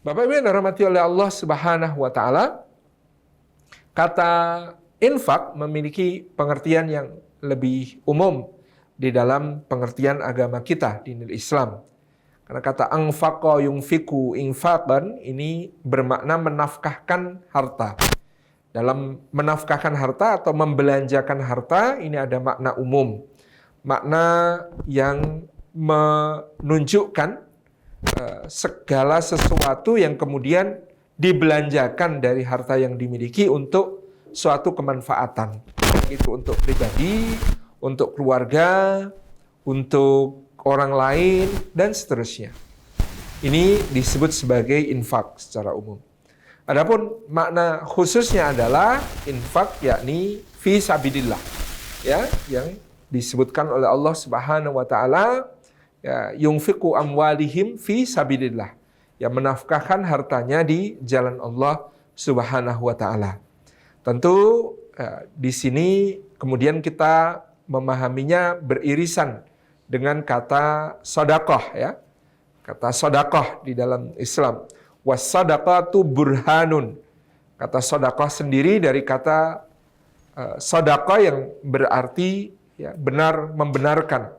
Bapak Ibu yang dirahmati oleh Allah Subhanahu wa taala, kata infak memiliki pengertian yang lebih umum di dalam pengertian agama kita di Islam. Karena kata anfaqa yunfiku infaqan ini bermakna menafkahkan harta. Dalam menafkahkan harta atau membelanjakan harta ini ada makna umum. Makna yang menunjukkan segala sesuatu yang kemudian dibelanjakan dari harta yang dimiliki untuk suatu kemanfaatan. Itu untuk pribadi, untuk keluarga, untuk orang lain, dan seterusnya. Ini disebut sebagai infak secara umum. Adapun makna khususnya adalah infak yakni fi sabilillah. Ya, yang disebutkan oleh Allah Subhanahu wa taala, ya, yunfiqu amwalihim fi sabilillah. Yang menafkahkan hartanya di jalan Allah Subhanahu wa taala. Tentu di sini kemudian kita memahaminya beririsan dengan kata sedekah, ya. Kata sedekah di dalam Islam. Was-sadaqatu burhanun. Kata sedekah sendiri dari kata sedekah yang berarti ya, benar, membenarkan.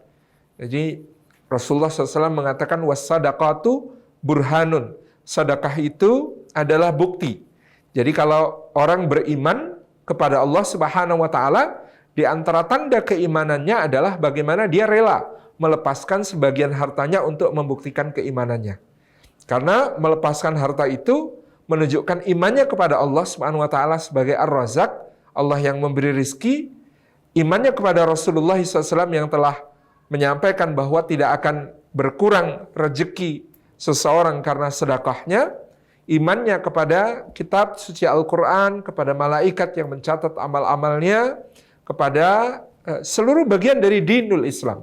Jadi Rasulullah SAW mengatakan was-sadaqatu burhanun. Sedekah itu adalah bukti. Jadi kalau orang beriman kepada Allah Subhanahu wa taala, di antara tanda keimanannya adalah bagaimana dia rela melepaskan sebagian hartanya untuk membuktikan keimanannya. Karena melepaskan harta itu menunjukkan imannya kepada Allah Subhanahu wa taala sebagai Ar-Razzaq, Allah yang memberi rizki, imannya kepada Rasulullah SAW yang telah menyampaikan bahwa tidak akan berkurang rezeki seseorang karena sedekahnya, imannya kepada kitab suci Al-Quran, kepada malaikat yang mencatat amal-amalnya, kepada seluruh bagian dari dinul Islam.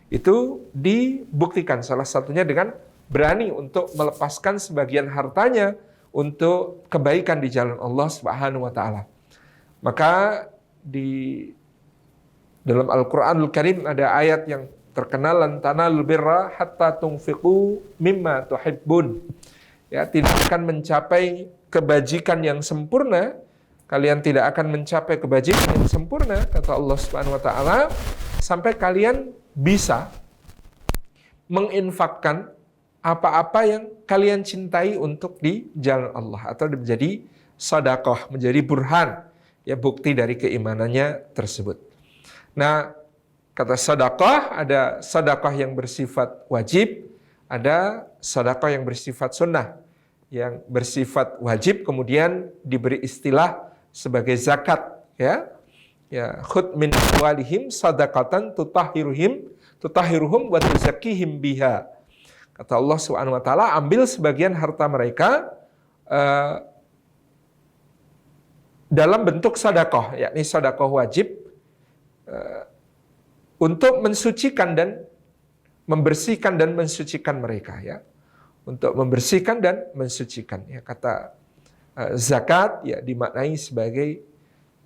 Itu dibuktikan salah satunya dengan berani untuk melepaskan sebagian hartanya untuk kebaikan di jalan Allah Subhanahu wa taala. Maka di dalam Al-Qur'anul Karim ada ayat yang terkenal, lan tanalul birra hatta tunfiqu mimma tuhibbun. Ya, tidak akan mencapai kebajikan yang sempurna, kalian tidak akan mencapai kebajikan yang sempurna, kata Allah Subhanahu wa taala, sampai kalian bisa menginfakkan apa-apa yang kalian cintai untuk di jalan Allah, atau menjadi sedekah, menjadi burhan, ya, bukti dari keimanannya tersebut. Nah, kata sedekah, ada sedekah yang bersifat wajib, ada sedekah yang bersifat sunnah. Yang bersifat wajib kemudian diberi istilah sebagai zakat, ya. Ya, khudh min amwalihim sadaqatan tutahhiruhum wa tuzakkihim biha. Kata Allah Subhanahu wa taala, ambil sebagian harta mereka dalam bentuk sedekah, yakni sedekah wajib, untuk mensucikan dan membersihkan dan mensucikan mereka, ya. Untuk membersihkan dan mensucikan, ya. Kata zakat ya dimaknai sebagai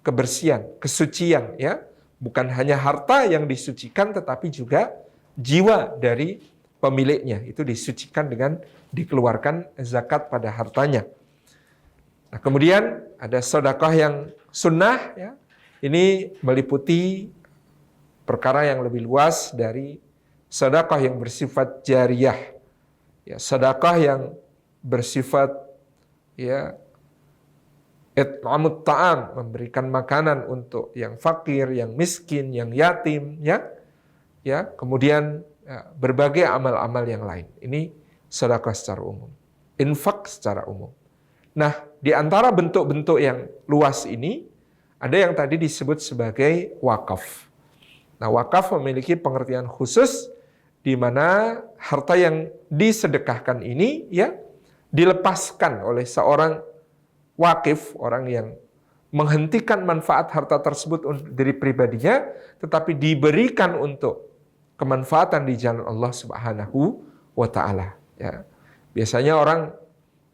kebersihan, kesucian, ya. Bukan hanya harta yang disucikan tetapi juga jiwa dari pemiliknya itu disucikan dengan dikeluarkan zakat pada hartanya. Nah, kemudian ada sedekah yang sunnah, ya. Ini meliputi perkara yang lebih luas dari sedekah yang bersifat jariyah. Ya, sedekah yang bersifat, ya, it'amut ta'am, memberikan makanan untuk yang fakir, yang miskin, yang yatim, ya. Ya, kemudian ya, berbagai amal-amal yang lain. Ini sedekah secara umum. Infak secara umum. Nah, di antara bentuk-bentuk yang luas ini ada yang tadi disebut sebagai wakaf. Nah, wakaf memiliki pengertian khusus di mana harta yang disedekahkan ini, ya, dilepaskan oleh seorang wakif, orang yang menghentikan manfaat harta tersebut dari pribadinya, tetapi diberikan untuk kemanfaatan di jalan Allah Subhanahu wa taala, ya. Biasanya orang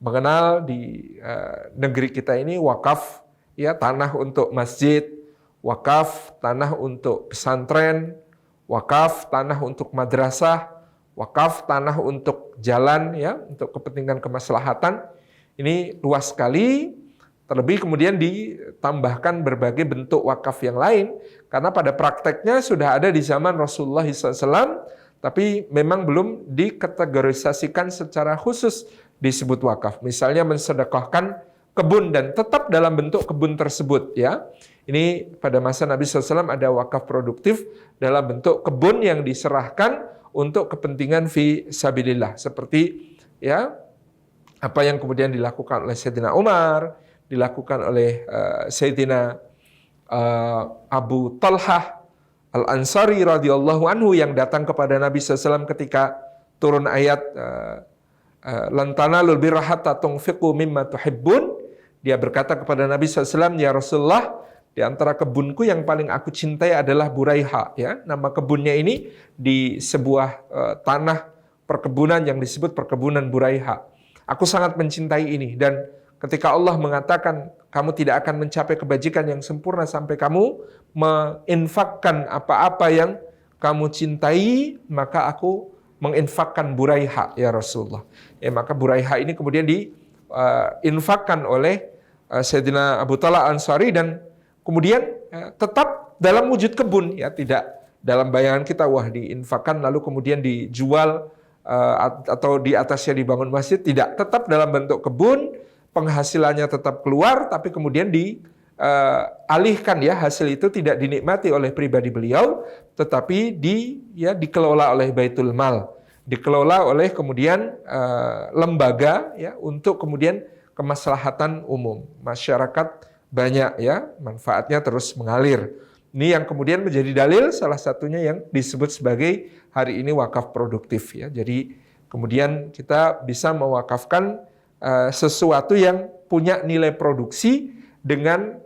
mengenal di negeri kita ini wakaf, ya, tanah untuk masjid, wakaf tanah untuk pesantren, wakaf tanah untuk madrasah, wakaf tanah untuk jalan ya, untuk kepentingan kemaslahatan. Ini luas sekali. Terlebih kemudian ditambahkan berbagai bentuk wakaf yang lain, karena pada prakteknya sudah ada di zaman Rasulullah SAW, tapi memang belum dikategorisasikan secara khusus disebut wakaf. Misalnya mensedekahkan kebun dan tetap dalam bentuk kebun tersebut ya. Ini pada masa Nabi SAW ada wakaf produktif dalam bentuk kebun yang diserahkan untuk kepentingan fi sabilillah. Seperti ya apa yang kemudian dilakukan oleh Sayyidina Umar, dilakukan oleh Sayyidina Abu Talhah Al-Ansari radhiyallahu anhu yang datang kepada Nabi SAW ketika turun ayat lan tanalul birra hatta tunfiqu mimma tuhibbun. Dia berkata kepada Nabi SAW, ya Rasulullah, di antara kebunku yang paling aku cintai adalah Buraiha. Ya, nama kebunnya ini di sebuah tanah perkebunan yang disebut perkebunan Buraiha. Aku sangat mencintai ini, dan ketika Allah mengatakan kamu tidak akan mencapai kebajikan yang sempurna sampai kamu menginfakkan apa-apa yang kamu cintai, maka aku menginfakkan Buraiha ya Rasulullah. Ya, maka Buraiha ini kemudian diinfakkan oleh Sayyidina Abu Talha Ansari, dan kemudian tetap dalam wujud kebun ya, tidak dalam bayangan kita wah diinfakkan lalu kemudian dijual atau di atasnya dibangun masjid, tidak, tetap dalam bentuk kebun. Penghasilannya tetap keluar, tapi kemudian dialihkan ya, hasil itu tidak dinikmati oleh pribadi beliau, tetapi dikelola oleh Baitul Mal, dikelola oleh kemudian lembaga ya, untuk kemudian kemaslahatan umum. Masyarakat banyak ya, manfaatnya terus mengalir. Ini yang kemudian menjadi dalil salah satunya yang disebut sebagai hari ini wakaf produktif ya. Jadi kemudian kita bisa mewakafkan sesuatu yang punya nilai produksi dengan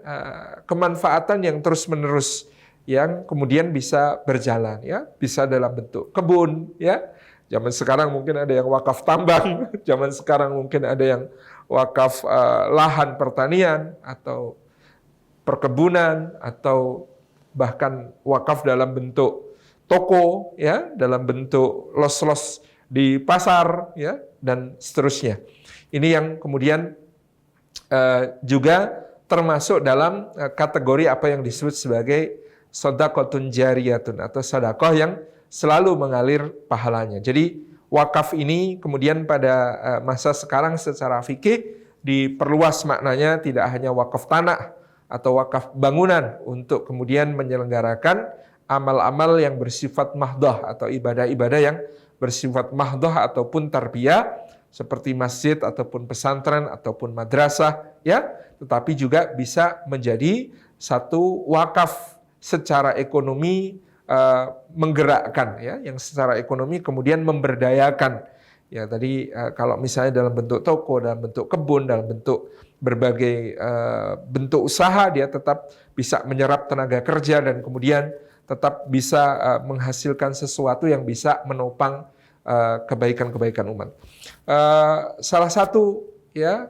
kemanfaatan yang terus-menerus, yang kemudian bisa berjalan ya, bisa dalam bentuk kebun ya. Zaman sekarang mungkin ada yang wakaf tambang, zaman sekarang mungkin ada yang wakaf lahan pertanian atau perkebunan, atau bahkan wakaf dalam bentuk toko ya, dalam bentuk los-los di pasar ya, dan seterusnya. Ini yang kemudian juga termasuk dalam kategori apa yang disebut sebagai shadaqatun jariyatun, atau sedekah yang selalu mengalir pahalanya. Jadi wakaf ini kemudian pada masa sekarang secara fikih diperluas maknanya, tidak hanya wakaf tanah atau wakaf bangunan untuk kemudian menyelenggarakan amal-amal yang bersifat mahdoh atau ibadah-ibadah yang bersifat mahdoh ataupun tarbiyah, seperti masjid ataupun pesantren ataupun madrasah ya, tetapi juga bisa menjadi satu wakaf secara ekonomi, menggerakkan ya, yang secara ekonomi kemudian memberdayakan ya. Tadi kalau misalnya dalam bentuk toko, dalam bentuk kebun, dalam bentuk berbagai bentuk usaha, dia tetap bisa menyerap tenaga kerja dan kemudian tetap bisa menghasilkan sesuatu yang bisa menopang kebaikan-kebaikan umat. Salah satu ya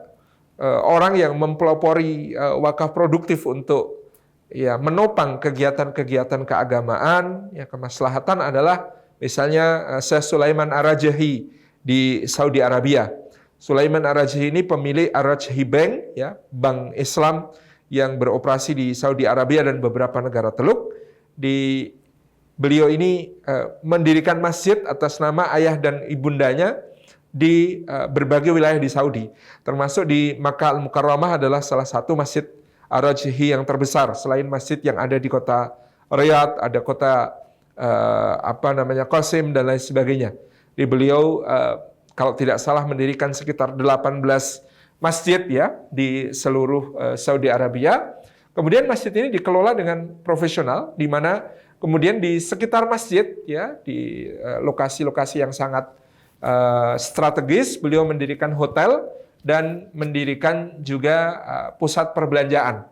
orang yang mempelopori wakaf produktif untuk ya menopang kegiatan-kegiatan keagamaan ya, kemaslahatan adalah misalnya Syekh Sulaiman Ar-Rajhi di Saudi Arabia. Sulaiman Ar-Rajhi ini pemilik Ar-Rajhi Bank ya, bank Islam yang beroperasi di Saudi Arabia dan beberapa negara Teluk. Beliau ini mendirikan masjid atas nama ayah dan ibundanya di berbagai wilayah di Saudi, termasuk di Makkah Al-Mukarramah adalah salah satu masjid Ar-Rajhi yang terbesar. Selain masjid yang ada di kota Riyadh, ada kota Qasim dan lain sebagainya. Di beliau kalau tidak salah mendirikan sekitar 18 masjid ya di seluruh Saudi Arabia. Kemudian masjid ini dikelola dengan profesional, di mana kemudian di sekitar masjid ya, di lokasi-lokasi yang sangat strategis, beliau mendirikan hotel dan mendirikan juga pusat perbelanjaan.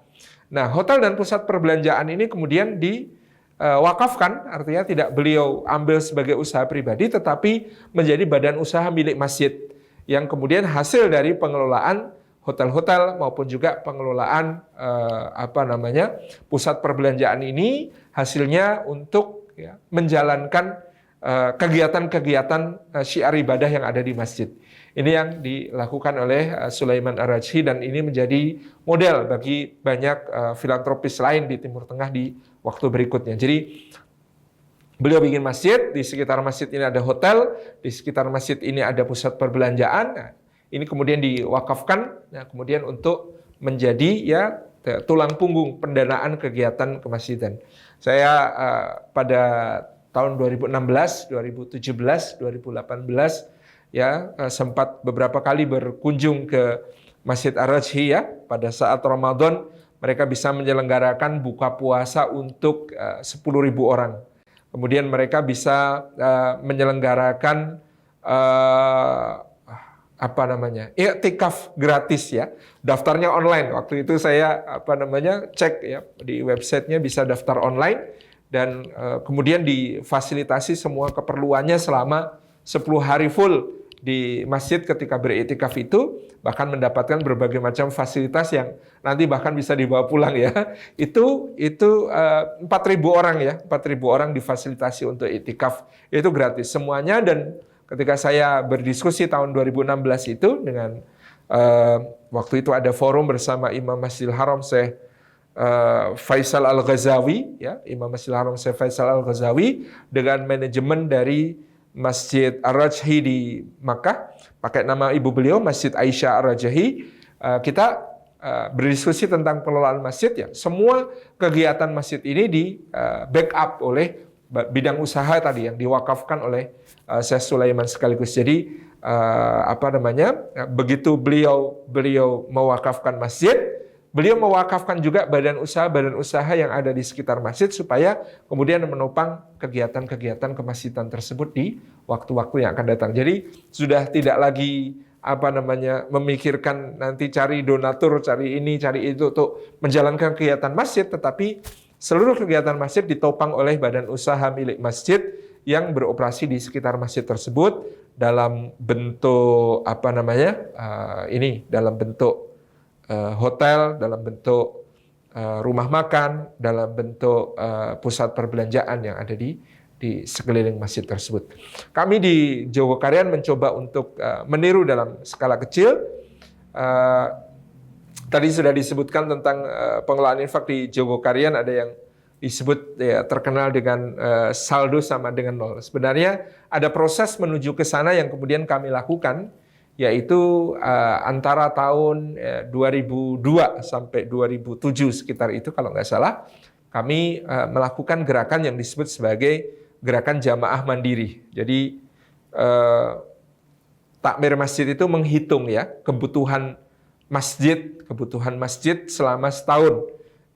Nah, hotel dan pusat perbelanjaan ini kemudian diwakafkan, artinya tidak beliau ambil sebagai usaha pribadi, tetapi menjadi badan usaha milik masjid, yang kemudian hasil dari pengelolaan hotel-hotel maupun juga pengelolaan pusat perbelanjaan ini hasilnya untuk ya, menjalankan kegiatan-kegiatan syiar ibadah yang ada di masjid. Ini yang dilakukan oleh Sulaiman Ar-Rajhi, dan ini menjadi model bagi banyak filantropis lain di Timur Tengah di waktu berikutnya. Jadi beliau bikin masjid, di sekitar masjid ini ada hotel, di sekitar masjid ini ada pusat perbelanjaan. Nah, ini kemudian diwakafkan, nah, kemudian untuk menjadi ya tulang punggung pendanaan kegiatan kemasjidan. Saya pada tahun 2016, 2017, 2018 ya sempat beberapa kali berkunjung ke Masjid Ar-Rajhi ya. Pada saat Ramadan mereka bisa menyelenggarakan buka puasa untuk 10.000 orang. Kemudian mereka bisa menyelenggarakan iktikaf gratis ya. Daftarnya online. Waktu itu saya cek ya di websitenya, bisa daftar online, dan kemudian difasilitasi semua keperluannya selama 10 hari full di masjid ketika beriktikaf itu, bahkan mendapatkan berbagai macam fasilitas yang nanti bahkan bisa dibawa pulang ya. Itu 4.000 orang ya, 4.000 orang difasilitasi untuk iktikaf. Itu gratis semuanya. Dan ketika saya berdiskusi tahun 2016 itu dengan waktu itu ada forum bersama Imam Masjidil Haram Syekh Faisal Al-Ghazawi ya, Imam Masjidil Haram Syekh Faisal Al-Ghazawi dengan manajemen dari Masjid Ar-Rajhi di Makkah, pakai nama ibu beliau Masjid Aisyah Ar-Rajhi. Kita berdiskusi tentang pengelolaan masjid ya. Semua kegiatan masjid ini di backup oleh bidang usaha tadi yang diwakafkan oleh Syekh Sulaiman sekaligus. Jadi begitu beliau mewakafkan masjid, beliau mewakafkan juga badan usaha yang ada di sekitar masjid supaya kemudian menopang kegiatan-kegiatan kemasjidan tersebut di waktu-waktu yang akan datang. Jadi sudah tidak lagi memikirkan nanti cari donatur, cari ini, cari itu untuk menjalankan kegiatan masjid, tetapi seluruh kegiatan masjid ditopang oleh badan usaha milik masjid yang beroperasi di sekitar masjid tersebut dalam bentuk dalam bentuk hotel, dalam bentuk rumah makan, dalam bentuk pusat perbelanjaan yang ada di sekeliling masjid tersebut. Kami di Jogokarian mencoba untuk meniru dalam skala kecil. Tadi sudah disebutkan tentang pengelolaan infak di Jogokarian, ada yang disebut ya, terkenal dengan saldo sama dengan nol. Sebenarnya ada proses menuju ke sana yang kemudian kami lakukan, yaitu antara tahun 2002 sampai 2007 sekitar itu kalau nggak salah, kami melakukan gerakan yang disebut sebagai gerakan jamaah mandiri. Jadi takmir masjid itu menghitung ya kebutuhan masjid selama setahun.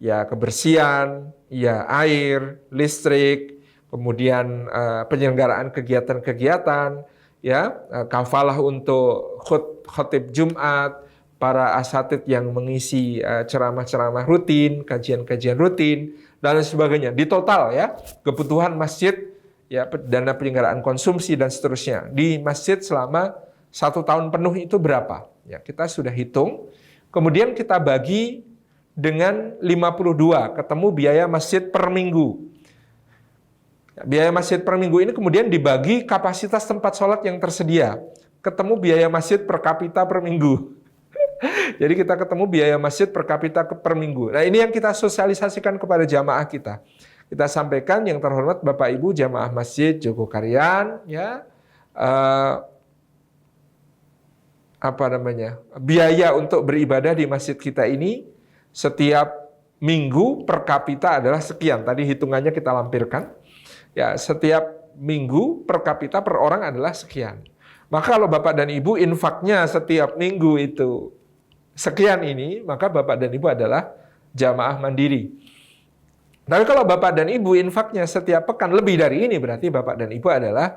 Ya kebersihan, ya air, listrik, kemudian penyelenggaraan kegiatan-kegiatan, ya kafalah untuk khatib Jumat, para asatid yang mengisi ceramah-ceramah rutin, kajian-kajian rutin, dan sebagainya. Di total ya kebutuhan masjid, ya dana penyelenggaraan konsumsi dan seterusnya di masjid selama 1 tahun penuh itu berapa? Ya kita sudah hitung. Kemudian kita bagi dengan 52, ketemu biaya masjid per minggu. Biaya masjid per minggu ini kemudian dibagi kapasitas tempat sholat yang tersedia. Ketemu biaya masjid per kapita per minggu. Jadi kita ketemu biaya masjid per kapita per minggu. Nah ini yang kita sosialisasikan kepada jamaah kita. Kita sampaikan, yang terhormat Bapak Ibu jamaah Masjid Jogokarian, ya biaya untuk beribadah di masjid kita ini setiap minggu per kapita adalah sekian. Tadi hitungannya kita lampirkan. Ya, setiap minggu per kapita per orang adalah sekian. Maka kalau Bapak dan Ibu infaknya setiap minggu itu sekian ini, maka Bapak dan Ibu adalah jamaah mandiri. Tapi kalau Bapak dan Ibu infaknya setiap pekan lebih dari ini, berarti Bapak dan Ibu adalah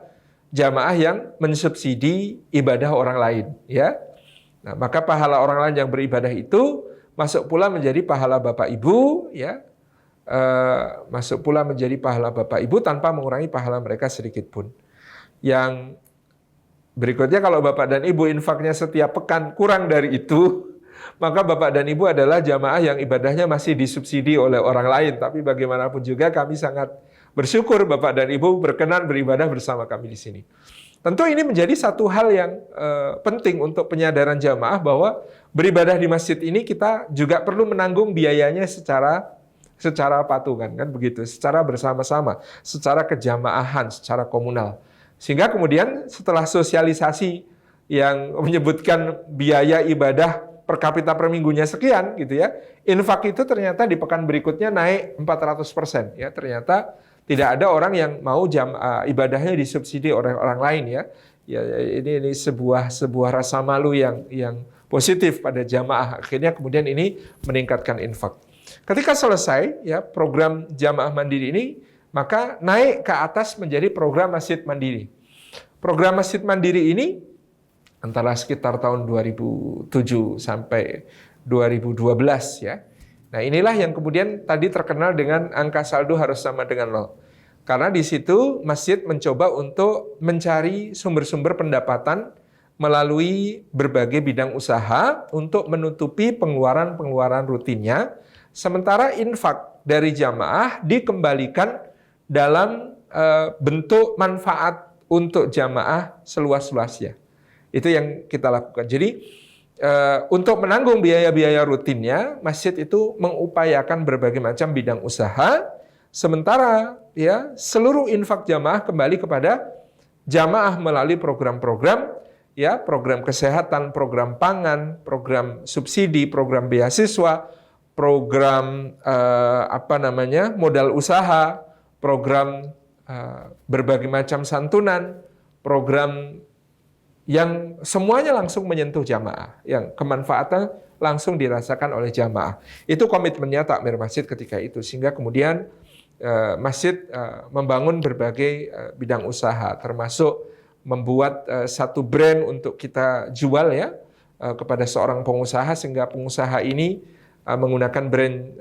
jamaah yang mensubsidi ibadah orang lain, ya. Nah, maka pahala orang lain yang beribadah itu masuk pula menjadi pahala Bapak Ibu, ya. Masuk pula menjadi pahala Bapak Ibu tanpa mengurangi pahala mereka sedikit pun. Yang berikutnya, kalau Bapak dan Ibu infaknya setiap pekan kurang dari itu, maka Bapak dan Ibu adalah jamaah yang ibadahnya masih disubsidi oleh orang lain. Tapi bagaimanapun juga kami sangat bersyukur Bapak dan Ibu berkenan beribadah bersama kami di sini. Tentu ini menjadi satu hal yang penting untuk penyadaran jamaah bahwa beribadah di masjid ini kita juga perlu menanggung biayanya secara patungan, kan begitu, secara bersama-sama, secara kejamaahan, secara komunal. Sehingga kemudian setelah sosialisasi yang menyebutkan biaya ibadah per kapita per minggunya sekian gitu ya, infak itu ternyata di pekan berikutnya naik 400% ya. Ternyata tidak ada orang yang mau ibadahnya disubsidi oleh orang lain ya. Ya ini sebuah rasa malu yang positif pada jamaah. Akhirnya kemudian ini meningkatkan infak. Ketika selesai ya program jamaah mandiri ini, maka naik ke atas menjadi program masjid mandiri. Program masjid mandiri ini antara sekitar tahun 2007 sampai 2012 ya. Nah, inilah yang kemudian tadi terkenal dengan angka saldo harus sama dengan 0. Karena di situ masjid mencoba untuk mencari sumber-sumber pendapatan melalui berbagai bidang usaha untuk menutupi pengeluaran-pengeluaran rutinnya, sementara infak dari jamaah dikembalikan dalam bentuk manfaat untuk jamaah seluas-luasnya. Itu yang kita lakukan. Jadi untuk menanggung biaya-biaya rutinnya, masjid itu mengupayakan berbagai macam bidang usaha, sementara ya seluruh infak jamaah kembali kepada jamaah melalui program-program ya, program kesehatan, program pangan, program subsidi, program beasiswa, program modal usaha, program berbagai macam santunan, program yang semuanya langsung menyentuh jamaah, yang kemanfaatan langsung dirasakan oleh jamaah. Itu komitmennya takmir masjid ketika itu, sehingga kemudian masjid membangun berbagai bidang usaha, termasuk membuat satu brand untuk kita jual ya kepada seorang pengusaha, sehingga pengusaha ini menggunakan brand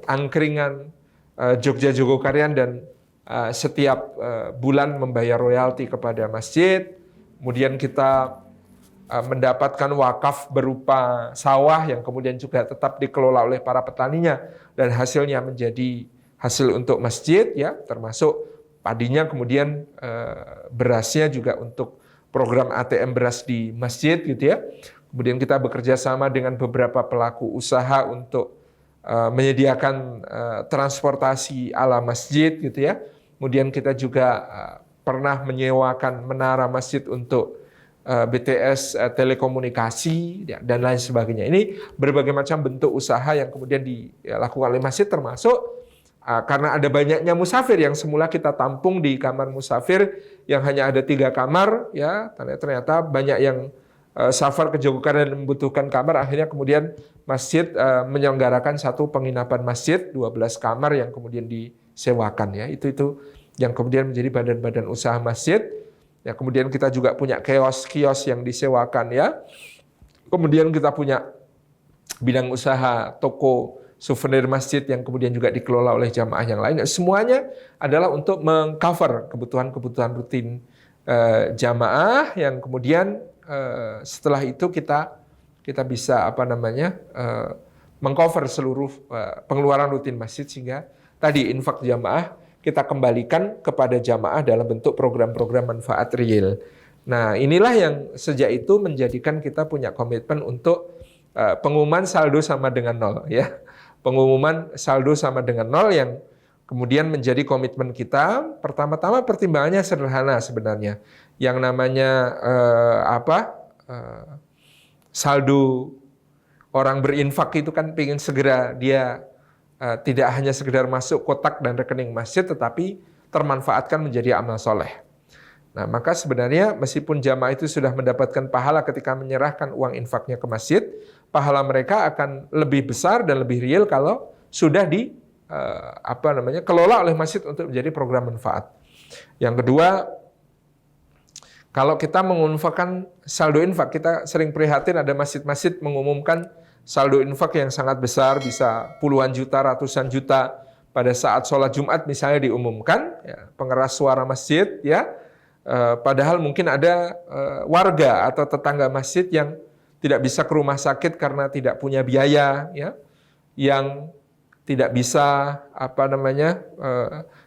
angkringan Jogja Jogokarian dan setiap bulan membayar royalti kepada masjid. Kemudian kita mendapatkan wakaf berupa sawah yang kemudian juga tetap dikelola oleh para petaninya dan hasilnya menjadi hasil untuk masjid ya, termasuk padinya, kemudian berasnya juga untuk program ATM beras di masjid gitu ya. Kemudian kita bekerja sama dengan beberapa pelaku usaha untuk menyediakan transportasi ala masjid gitu ya. Kemudian kita juga pernah menyewakan menara masjid untuk BTS telekomunikasi dan lain sebagainya. Ini berbagai macam bentuk usaha yang kemudian dilakukan oleh masjid, termasuk karena ada banyaknya musafir yang semula kita tampung di kamar musafir yang hanya ada 3 kamar ya, ternyata banyak yang safar ke Jogokarian dan membutuhkan kamar. Akhirnya kemudian masjid menyelenggarakan satu penginapan masjid 12 kamar yang kemudian disewakan ya. Itu yang kemudian menjadi badan-badan usaha masjid. Ya, kemudian kita juga punya kios-kios yang disewakan ya. Kemudian kita punya bidang usaha toko souvenir masjid yang kemudian juga dikelola oleh jamaah yang lain. Semuanya adalah untuk mengcover kebutuhan-kebutuhan rutin jamaah yang kemudian setelah itu kita bisa mengcover seluruh pengeluaran rutin masjid, sehingga tadi infak jamaah kita kembalikan kepada jamaah dalam bentuk program-program manfaat real. Nah, inilah yang sejak itu menjadikan kita punya komitmen untuk pengumuman saldo sama dengan 0 ya. Pengumuman saldo sama dengan 0 yang kemudian menjadi komitmen kita. Pertama-tama pertimbangannya sederhana sebenarnya. Yang namanya saldo orang berinfak itu kan pengen segera dia tidak hanya sekedar masuk kotak dan rekening masjid, tetapi termanfaatkan menjadi amal soleh. Nah, maka sebenarnya meskipun jamaah itu sudah mendapatkan pahala ketika menyerahkan uang infaknya ke masjid, pahala mereka akan lebih besar dan lebih real kalau sudah kelola oleh masjid untuk menjadi program manfaat. Yang kedua, kalau kita menginfakkan saldo infak, kita sering prihatin ada masjid-masjid mengumumkan saldo infak yang sangat besar, bisa puluhan juta, ratusan juta pada saat sholat Jumat misalnya diumumkan, ya, pengeras suara masjid, ya. Padahal mungkin ada warga atau tetangga masjid yang tidak bisa ke rumah sakit karena tidak punya biaya, ya, yang tidak bisa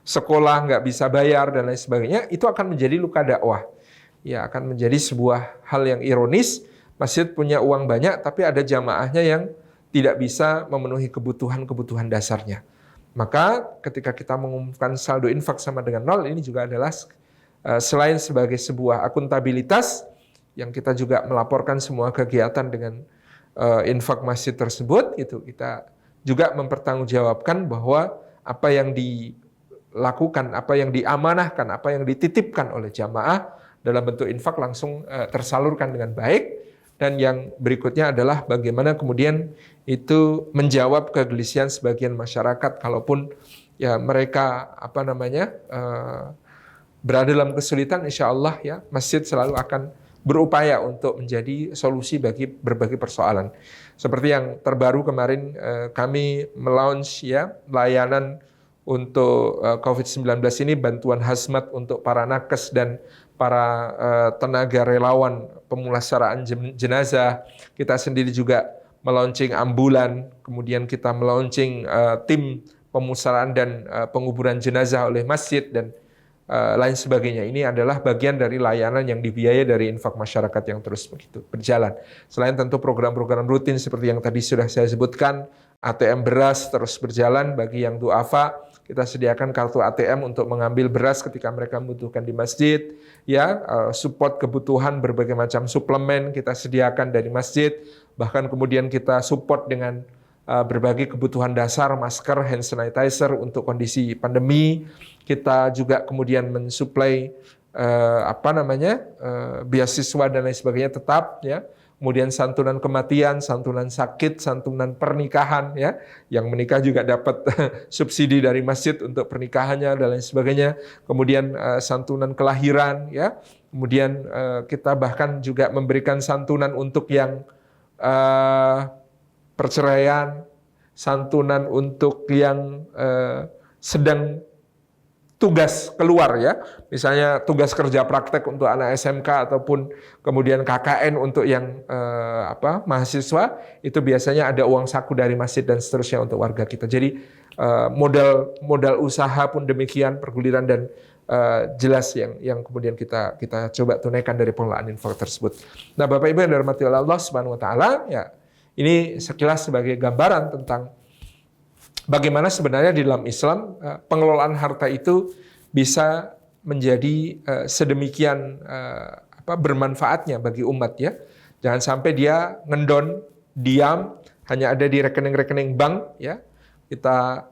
sekolah, nggak bisa bayar dan lain sebagainya, itu akan menjadi luka dakwah. Ya, akan menjadi sebuah hal yang ironis. Masjid punya uang banyak, tapi ada jamaahnya yang tidak bisa memenuhi kebutuhan dasarnya. Maka ketika kita mengumumkan saldo infak sama dengan 0, ini juga adalah selain sebagai sebuah akuntabilitas yang kita juga melaporkan semua kegiatan dengan infak masjid tersebut, itu kita juga mempertanggungjawabkan bahwa apa yang dilakukan, apa yang diamanahkan, apa yang dititipkan oleh jamaah dalam bentuk infak langsung tersalurkan dengan baik. Dan yang berikutnya adalah bagaimana kemudian itu menjawab kegelisahan sebagian masyarakat, kalaupun ya mereka berada dalam kesulitan, insya Allah ya masjid selalu akan berupaya untuk menjadi solusi bagi berbagai persoalan. Seperti yang terbaru kemarin kami melaunch ya layanan untuk COVID-19 ini, bantuan hazmat untuk para nakes dan para tenaga relawan pemulasaraan jenazah. Kita sendiri juga melaunching ambulan, kemudian kita melaunching tim pemulasaraan dan penguburan jenazah oleh masjid dan lain sebagainya. Ini adalah bagian dari layanan yang dibiayai dari infak masyarakat yang terus begitu berjalan. Selain tentu program-program rutin seperti yang tadi sudah saya sebutkan, ATM beras terus berjalan bagi yang duafa. Kita sediakan kartu ATM untuk mengambil beras ketika mereka membutuhkan di masjid. Ya, support kebutuhan berbagai macam suplemen kita sediakan dari masjid. Bahkan kemudian kita support dengan berbagai kebutuhan dasar, masker, hand sanitizer untuk kondisi pandemi. Kita juga kemudian mensuplai beasiswa dan lain sebagainya tetap ya. Kemudian santunan kematian, santunan sakit, santunan pernikahan ya. Yang menikah juga dapat subsidi dari masjid untuk pernikahannya dan lain sebagainya. Kemudian santunan kelahiran ya. Kemudian kita bahkan juga memberikan santunan untuk yang perceraian, santunan untuk yang sedang tugas keluar ya, misalnya tugas kerja praktek untuk anak SMK ataupun kemudian KKN untuk yang mahasiswa, itu biasanya ada uang saku dari masjid dan seterusnya untuk warga kita. Jadi modal usaha pun demikian, perguliran dan jelas yang kemudian kita coba tunaikan dari pengelolaan infak tersebut. Nah, Bapak Ibu yang dirahmati oleh Allah Subhanahu wa taala, ya ini sekilas sebagai gambaran tentang bagaimana sebenarnya di dalam Islam pengelolaan harta itu bisa menjadi sedemikian bermanfaatnya bagi umat ya. Jangan sampai dia ngendon, diam, hanya ada di rekening-rekening bank ya. Kita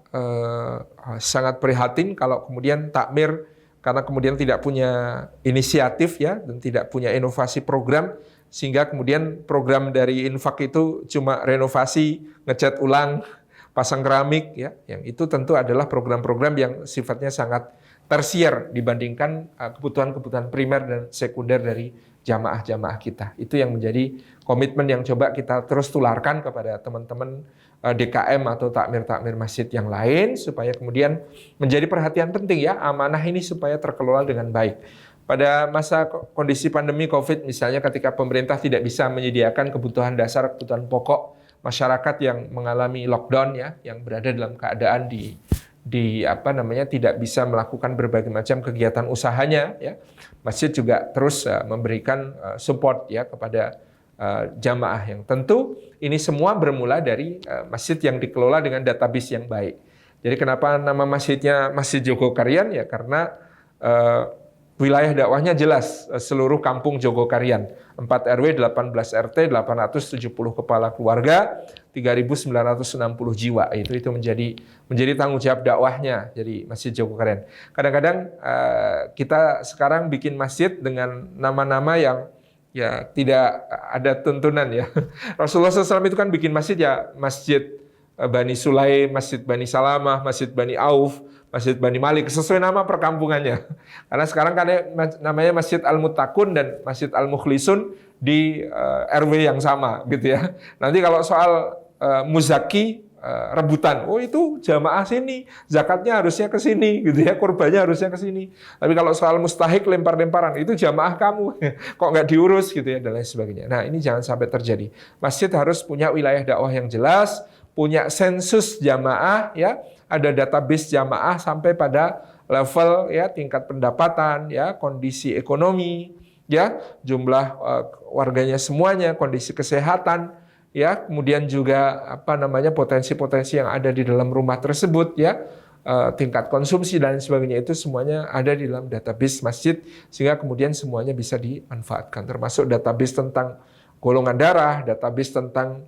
sangat prihatin kalau kemudian takmir karena kemudian tidak punya inisiatif ya dan tidak punya inovasi program, sehingga kemudian program dari infak itu cuma renovasi, ngecat ulang, pasang keramik ya, yang itu tentu adalah program-program yang sifatnya sangat tersier dibandingkan kebutuhan-kebutuhan primer dan sekunder dari jamaah-jamaah kita. Itu yang menjadi komitmen yang coba kita terus tularkan kepada teman-teman DKM atau takmir-takmir masjid yang lain, supaya kemudian menjadi perhatian penting ya, amanah ini supaya terkelola dengan baik. Pada masa kondisi pandemi COVID misalnya, ketika pemerintah tidak bisa menyediakan kebutuhan dasar, kebutuhan pokok masyarakat yang mengalami lockdown ya, yang berada dalam keadaan tidak bisa melakukan berbagai macam kegiatan usahanya ya, masjid juga terus memberikan support ya kepada jamaah, yang tentu ini semua bermula dari masjid yang dikelola dengan database yang baik. Jadi kenapa nama masjidnya Masjid Jogokarian ya, karena wilayah dakwahnya jelas, seluruh kampung Jogokarian, 4 RW, 18 RT, 870 kepala keluarga, 3.960 jiwa. Itu menjadi tanggung jawab dakwahnya, jadi Masjid Jogokarian. Kadang-kadang kita sekarang bikin masjid dengan nama-nama yang ya tidak ada tuntunan ya. Rasulullah SAW itu kan bikin masjid ya, Masjid Bani Sulaim, Masjid Bani Salamah, Masjid Bani Auf, Masjid Bani Malik, sesuai nama perkampungannya. Karena sekarang kan namanya Masjid Al-Muttaqun dan Masjid Al-Mukhlisun di RW yang sama gitu ya. Nanti kalau soal muzaki, rebutan, oh itu jamaah sini, zakatnya harusnya ke sini gitu ya, kurbannya harusnya ke sini. Tapi kalau soal mustahik, lempar-lemparan, itu jamaah kamu, kok nggak diurus gitu ya, dan lain sebagainya. Nah, ini jangan sampai terjadi. Masjid harus punya wilayah dakwah yang jelas, punya sensus jamaah, ya, ada database jamaah sampai pada level ya tingkat pendapatan, ya, kondisi ekonomi, ya, jumlah warganya semuanya, kondisi kesehatan, ya, kemudian juga apa namanya potensi-potensi yang ada di dalam rumah tersebut, ya, tingkat konsumsi dan sebagainya, itu semuanya ada di dalam database masjid, sehingga kemudian semuanya bisa dimanfaatkan, termasuk database tentang golongan darah, database tentang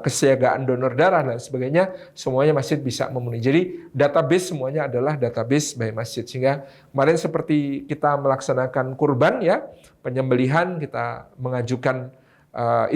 kesiagaan donor darah dan sebagainya, semuanya masjid bisa memenuhi. Jadi database semuanya adalah database by masjid. Sehingga kemarin seperti kita melaksanakan kurban, ya, penyembelihan, kita mengajukan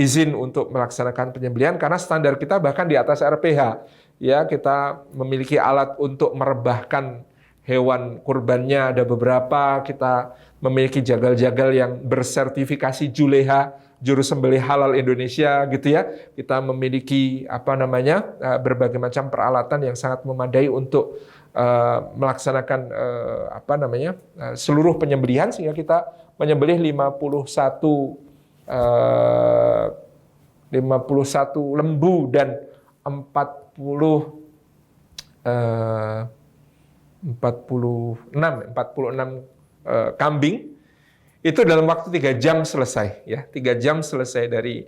izin untuk melaksanakan penyembelihan karena standar kita bahkan di atas RPH. Ya, kita memiliki alat untuk merebahkan hewan kurbannya, ada beberapa, kita memiliki jagal-jagal yang bersertifikasi Juleha, juru sembelih halal Indonesia, gitu ya. Kita memiliki apa namanya berbagai macam peralatan yang sangat memadai untuk melaksanakan apa namanya seluruh penyembelihan, sehingga kita menyembelih 51 lembu dan 46 kambing. Itu dalam waktu 3 jam selesai, ya. 3 jam selesai dari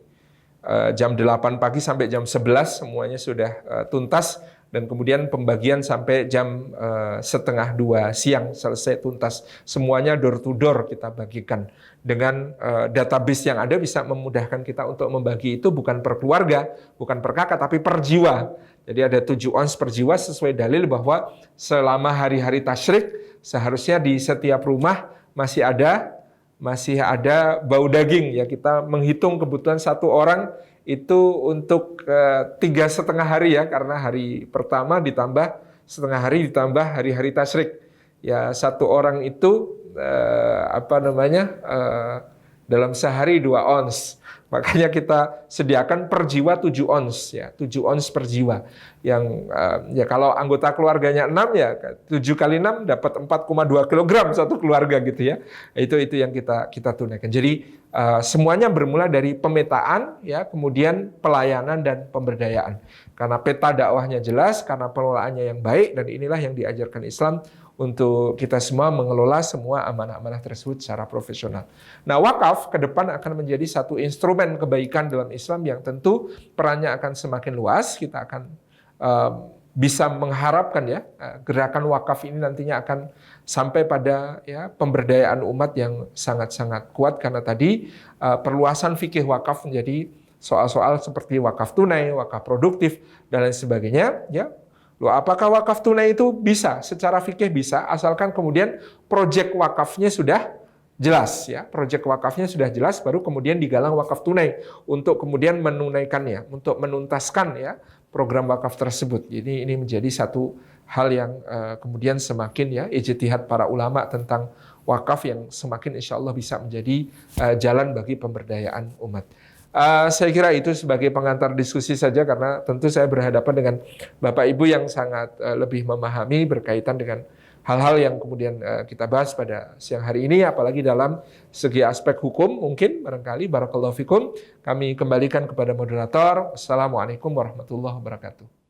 jam 8 pagi sampai jam 11 semuanya sudah tuntas, dan kemudian pembagian sampai jam setengah 2 siang selesai tuntas. Semuanya door to door kita bagikan. Dengan database yang ada bisa memudahkan kita untuk membagi itu bukan per keluarga, bukan per kakak, tapi per jiwa. Jadi ada 7 ons per jiwa sesuai dalil bahwa selama hari-hari tasyrik seharusnya di setiap rumah masih ada bau daging, ya. Kita menghitung kebutuhan satu orang itu untuk 3,5 hari, ya, karena hari pertama ditambah setengah hari ditambah hari-hari tasyrik, ya. Satu orang itu apa namanya dalam sehari 2 ons. Makanya kita sediakan per jiwa 7 ons, ya, 7 ons per jiwa. Yang ya kalau anggota keluarganya 6, ya 7 kali 6 dapat 4,2 kilogram satu keluarga, gitu ya. Itu yang kita tunaikan. Jadi semuanya bermula dari pemetaan, ya, kemudian pelayanan dan pemberdayaan. Karena peta dakwahnya jelas, karena pengelolaannya yang baik, dan inilah yang diajarkan Islam untuk kita semua mengelola semua amanah-amanah tersebut secara profesional. Nah, wakaf ke depan akan menjadi satu instrumen kebaikan dalam Islam yang tentu perannya akan semakin luas. Kita akan bisa mengharapkan, ya, gerakan wakaf ini nantinya akan sampai pada, ya, pemberdayaan umat yang sangat-sangat kuat, karena tadi perluasan fikih wakaf menjadi soal-soal seperti wakaf tunai, wakaf produktif, dan lain sebagainya, ya. Loh, apakah wakaf tunai itu bisa? Secara fikih bisa, asalkan kemudian proyek wakafnya sudah jelas, ya. Proyek wakafnya sudah jelas, baru kemudian digalang wakaf tunai untuk kemudian menunaikannya, untuk menuntaskan, ya, program wakaf tersebut. Jadi ini menjadi satu hal yang kemudian semakin, ya, ijtihad para ulama tentang wakaf yang semakin insya Allah bisa menjadi jalan bagi pemberdayaan umat. Saya kira itu sebagai pengantar diskusi saja, karena tentu saya berhadapan dengan Bapak Ibu yang sangat lebih memahami berkaitan dengan hal-hal yang kemudian kita bahas pada siang hari ini, apalagi dalam segi aspek hukum mungkin barangkali. Barakallahu fikum. Kami kembalikan kepada moderator. Assalamualaikum warahmatullahi wabarakatuh.